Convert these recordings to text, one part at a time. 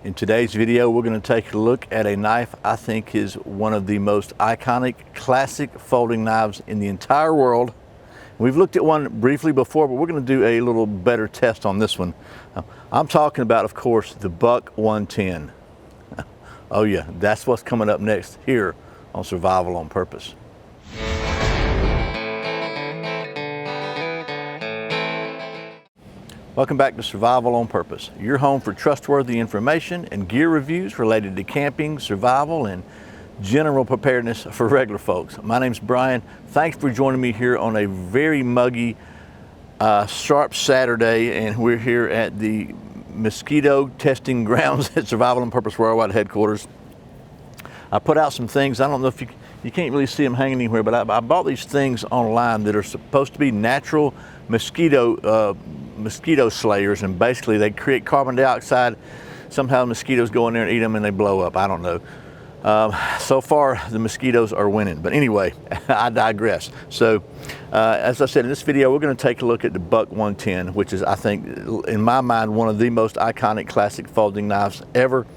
In today's video, we're going to take a look at a knife I think is one of the most iconic, classic folding knives in the entire world. We've looked at one briefly before, but we're going to do a little better test on this one. I'm talking about, of course, the Buck 110. Oh yeah, that's what's coming up next here on Survival on Purpose. Welcome back to Survival on Purpose, your home for trustworthy information and gear reviews related to camping, survival, and general preparedness for regular folks. My name's Brian. Thanks for joining me here on a very muggy, sharp Saturday, and we're here at the mosquito testing grounds at Survival on Purpose Worldwide headquarters. I put out some things. I don't know if you can't really see them hanging anywhere, but I bought these things online that are supposed to be natural mosquito slayers, and basically they create carbon dioxide. Somehow mosquitoes go in there and eat them and they blow up. I don't know. So far the mosquitoes are winning, but anyway, I digress. So as I said, in this video we're going to take a look at the Buck 110, which is, I think, in my mind, one of the most iconic classic folding knives ever.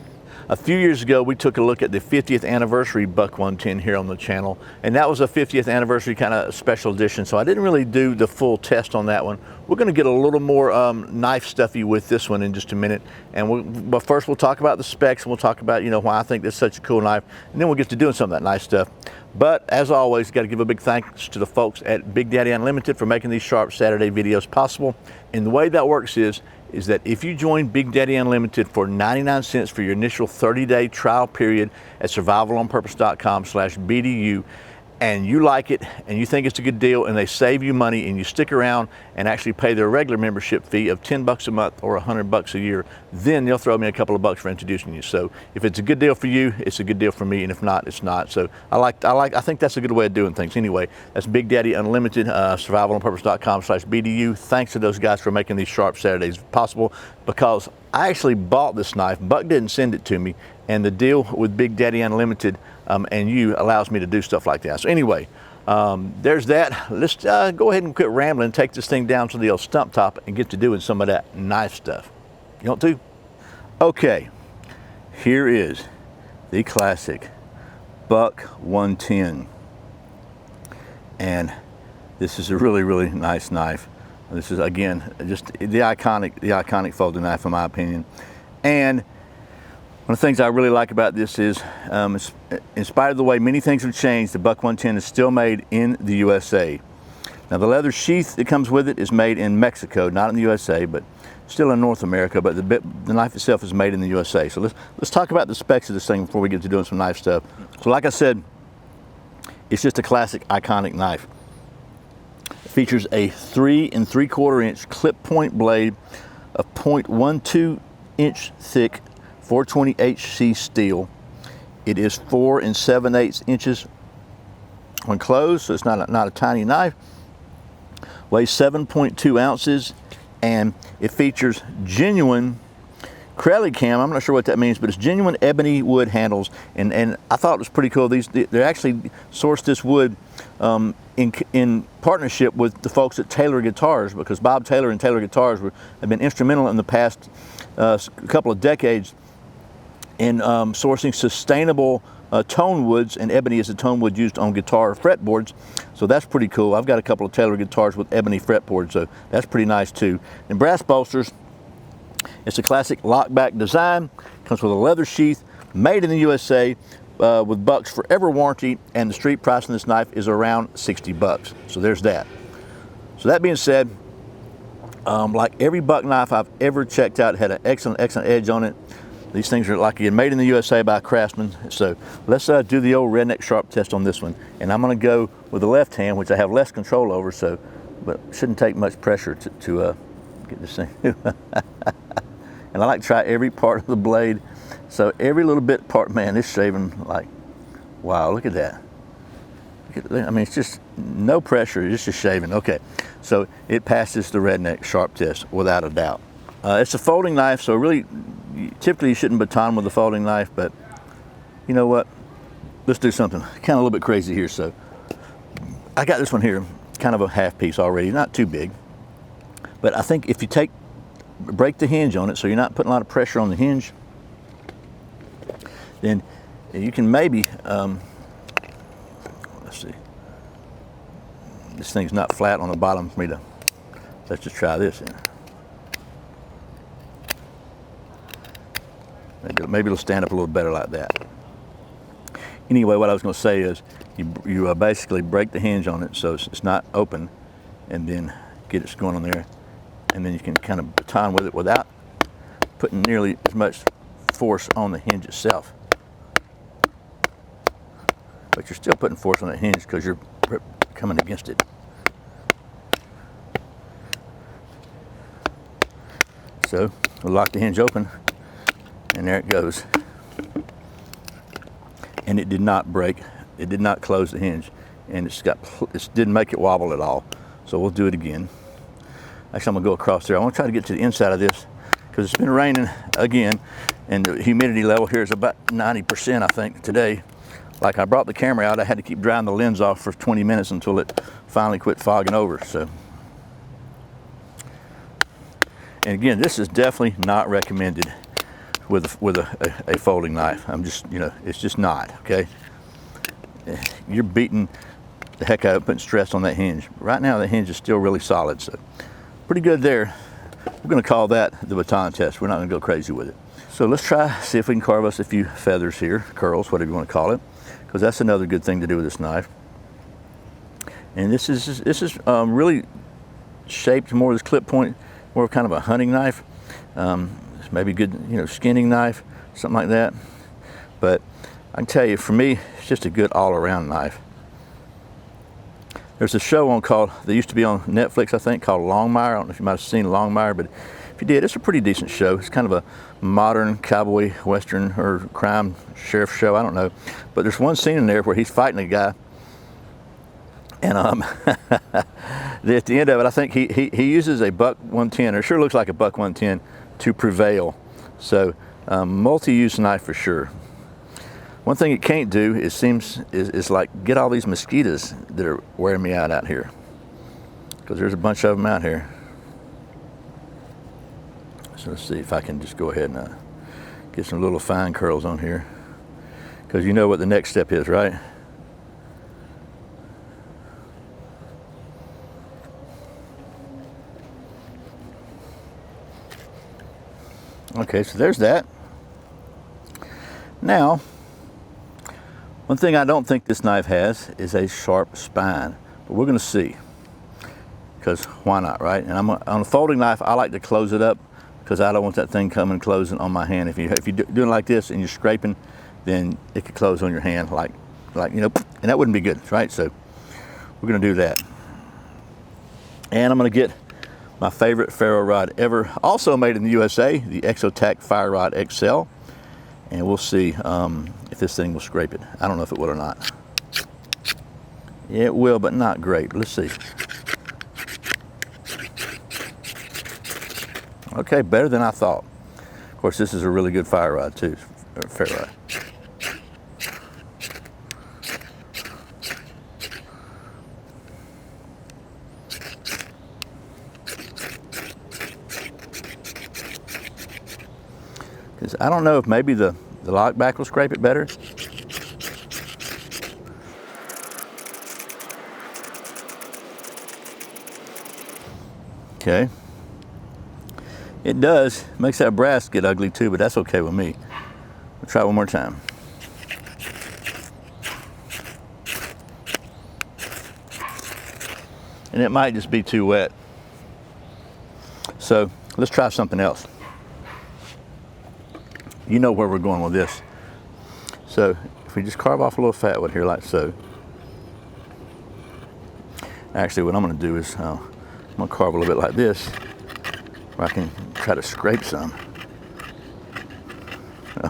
A few years ago, we took a look at the 50th anniversary Buck 110 here on the channel, and that was a 50th anniversary kind of special edition, so I didn't really do the full test on that one. We're going to get a little more knife stuffy with this one in just a minute, but first we'll talk about the specs, and we'll talk about, you know, why I think this is such a cool knife, and then we'll get to doing some of that nice stuff. But as always, got to give a big thanks to the folks at Big Daddy Unlimited for making these sharp Saturday videos possible. And the way that works is that if you join Big Daddy Unlimited for 99 cents for your initial 30-day trial period at survivalonpurpose.com/BDU, and you like it and you think it's a good deal and they save you money and you stick around and actually pay their regular membership fee of $10 a month or $100 a year, then they'll throw me a couple of bucks for introducing you. So if it's a good deal for you, it's a good deal for me, and if not, it's not. So I think that's a good way of doing things. Anyway, that's Big Daddy Unlimited, survivalonpurpose.com/BDU. Thanks to those guys for making these sharp Saturdays possible, because I actually bought this knife. Buck didn't send it to me, and the deal with Big Daddy Unlimited and you allows me to do stuff like that. So anyway, there's that. Let's go ahead and quit rambling, take this thing down to the old stump top and get to doing some of that knife stuff. You want to? Okay, here is the classic Buck 110. And this is a really, really nice knife. This is, again, just the iconic folding knife, in my opinion. And one of the things I really like about this is, in spite of the way many things have changed, the Buck 110 is still made in the USA. Now, the leather sheath that comes with it is made in Mexico, not in the USA, but still in North America, but the knife itself is made in the USA. So let's talk about the specs of this thing before we get to doing some knife stuff. So like I said, it's just a classic, iconic knife. It features a 3 3/4 inch clip point blade of 0.12 inch thick 420 HC steel. It is 4 7/8 inches when closed, so it's not a tiny knife. Weighs 7.2 ounces, and it features genuine Crelly cam. I'm not sure what that means, but it's genuine ebony wood handles, and I thought it was pretty cool. They actually sourced this wood in partnership with the folks at Taylor Guitars, because Bob Taylor and Taylor Guitars have been instrumental in the past couple of decades in sourcing sustainable tone woods, and ebony is the tone wood used on guitar fretboards. So that's pretty cool. I've got a couple of Taylor guitars with ebony fretboards, so that's pretty nice too. And brass bolsters. It's a classic lockback design. Comes with a leather sheath, made in the USA, with Buck's forever warranty, and the street price on this knife is around $60. So there's that. So that being said, like every Buck knife I've ever checked out, had an excellent edge on it. These things are, like again, made in the USA by Craftsman. So let's do the old redneck sharp test on this one. And I'm going to go with the left hand, which I have less control over, so, but shouldn't take much pressure to get this thing. And I like to try every part of the blade. So every little bit part, man, this shaving, like, wow, look at that. I mean, it's just no pressure, it's just shaving. Okay, so it passes the redneck sharp test without a doubt. It's a folding knife, so really, typically you shouldn't baton with a folding knife, but you know what? Let's do something kind of a little bit crazy here. So I got this one here, kind of a half piece already, not too big. But I think if you break the hinge on it, so you're not putting a lot of pressure on the hinge, then you can maybe, let's see, this thing's not flat on the bottom for me to, let's just try this. Maybe it'll stand up a little better like that. Anyway, what I was going to say is you basically break the hinge on it so it's not open, and then get it going on there, and then you can kind of baton with it without putting nearly as much force on the hinge itself. But you're still putting force on that hinge because you're coming against it. So we'll lock the hinge open, and there it goes. And it did not break. It did not close the hinge, and it didn't make it wobble at all. So we'll do it again. Actually, I'm gonna go across there. I want to try to get to the inside of this because it's been raining again, and the humidity level here is about 90%, I think, today. Like, I brought the camera out, I had to keep drying the lens off for 20 minutes until it finally quit fogging over. So, and again, this is definitely not recommended with a folding knife. I'm just, it's just not, okay? You're beating the heck out of putting stress on that hinge. Right now, the hinge is still really solid, so pretty good there. We're gonna call that the baton test. We're not gonna go crazy with it. So let's try, see if we can carve us a few feathers here, curls, whatever you wanna call it, because that's another good thing to do with this knife. And this is really shaped more as clip point, more of kind of a hunting knife. Maybe good, skinning knife, something like that. But I can tell you, for me, it's just a good all-around knife. There's a show that used to be on Netflix, I think, called Longmire. I don't know if you might have seen Longmire, but if you did, it's a pretty decent show. It's kind of a modern cowboy western or crime sheriff show, I don't know. But there's one scene in there where he's fighting a guy, and at the end of it, I think he uses a buck 110, or it sure looks like a buck 110, to prevail. So multi-use knife for sure. One thing it can't do is like get all these mosquitoes that are wearing me out here, because there's a bunch of them out here. So let's see if I can just go ahead and get some little fine curls on here, because you know what the next step is, right? Okay, so there's that. Now, one thing I don't think this knife has is a sharp spine, but we're going to see, because why not, right? And on a folding knife, I like to close it up because I don't want that thing coming closing on my hand. If you're doing it like this and you're scraping, then it could close on your hand like and that wouldn't be good, right? So we're going to do that. And I'm going to get my favorite ferro rod ever, also made in the USA, the Exotac Fire Rod XL. And we'll see if this thing will scrape it. I don't know if it will or not. It will, but not great. Let's see. Okay, better than I thought. Of course, this is a really good fire rod too, ferro rod. Because I don't know if maybe the lock back will scrape it better. Okay. It does. Makes that brass get ugly too, but that's okay with me. We'll try one more time. And it might just be too wet. So let's try something else. You know where we're going with this. So if we just carve off a little fat wood here like so. Actually, what I'm going to do is I'm going to carve a little bit like this, where I can try to scrape some.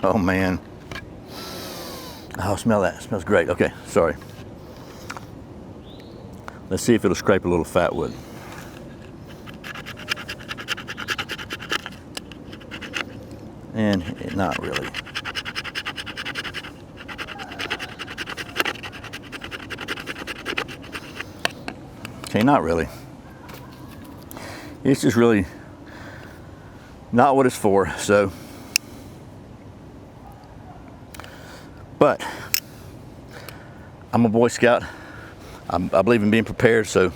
Oh man. Oh, smell that. It smells great. Okay, sorry. Let's see if it'll scrape a little fat wood. And not really. Okay, not really. It's just really not what it's for. So But I'm a Boy Scout. I believe in being prepared, so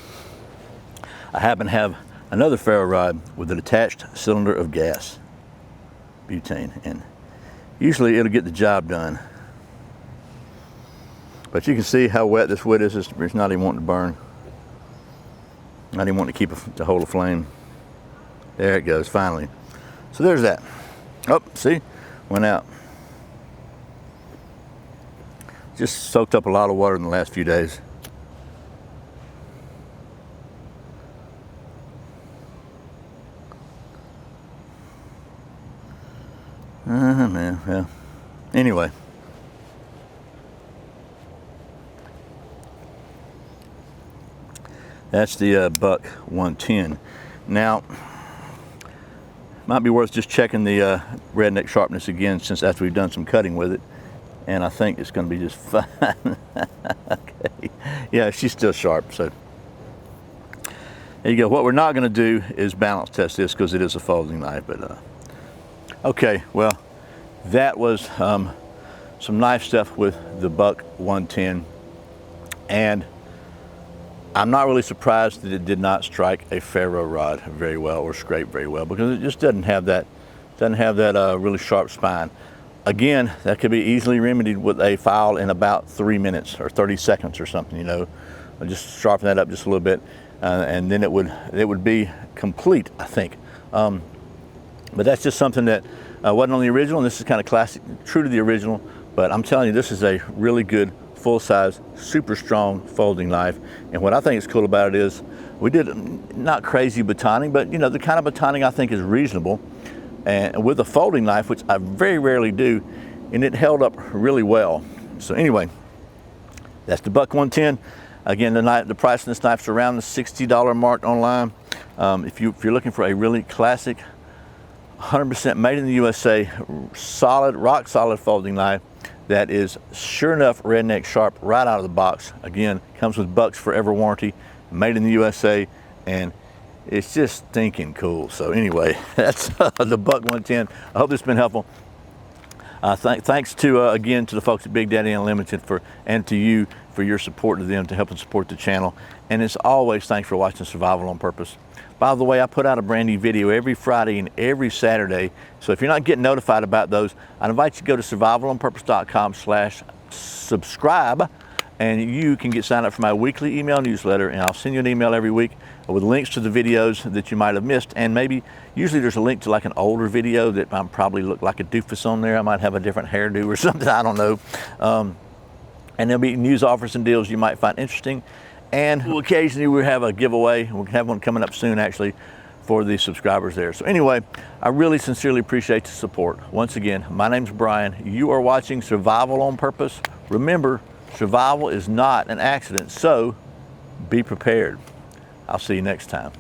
I happen to have another ferro rod with an attached cylinder of gas, butane, and usually it'll get the job done. But you can see how wet this wood is. It's not even wanting to burn. Not even wanting to to hold a flame. There it goes, finally. So there's that. Oh, see, went out. Just soaked up a lot of water in the last few days. Man, yeah. Anyway. That's the buck 110. Now, might be worth just checking the redneck sharpness again, since after we've done some cutting with it. And I think it's going to be just fine. Okay. Yeah, she's still sharp, so. There you go. What we're not going to do is balance test this because it is a folding knife. But okay, well, that was some knife stuff with the buck 110. And I'm not really surprised that it did not strike a ferro rod very well or scrape very well, because it just doesn't have that really sharp spine. Again, that could be easily remedied with a file in about 3 minutes or 30 seconds or something, you know. I'll just sharpen that up just a little bit, and then it would be complete, I think. But that's just something that wasn't on the original, and this is kind of classic, true to the original. But I'm telling you, this is a really good, full-size, super strong folding knife. And what I think is cool about it is we did not crazy batoning, but you know, the kind of batoning I think is reasonable. And with a folding knife, which I very rarely do, and it held up really well. So anyway, that's the buck 110. Again, the price of this knife's around the $60 mark online. If you're looking for a really classic, 100% made in the USA, solid, rock solid folding knife that is sure enough redneck sharp right out of the box. Again, comes with Bucks Forever warranty, made in the USA, and it's just stinking cool. So anyway, that's the buck 110. I hope this has been helpful. Thanks to again to the folks at Big Daddy Unlimited and to you for your support to them to help and support the channel. And as always, thanks for watching Survival on Purpose. By the way, I put out a brand new video every Friday and every Saturday. So if you're not getting notified about those, I invite you to go to survivalonpurpose.com/subscribe, and you can get signed up for my weekly email newsletter, and I'll send you an email every week with links to the videos that you might have missed. And maybe, usually there's a link to like an older video that I probably look like a doofus on there. I might have a different hairdo or something, I don't know. And there'll be news offers and deals you might find interesting. And occasionally we'll have a giveaway. We'll have one coming up soon, actually, for the subscribers there. So anyway, I really sincerely appreciate the support. Once again, my name's Brian. You are watching Survival on Purpose. Remember, survival is not an accident, so be prepared. I'll see you next time.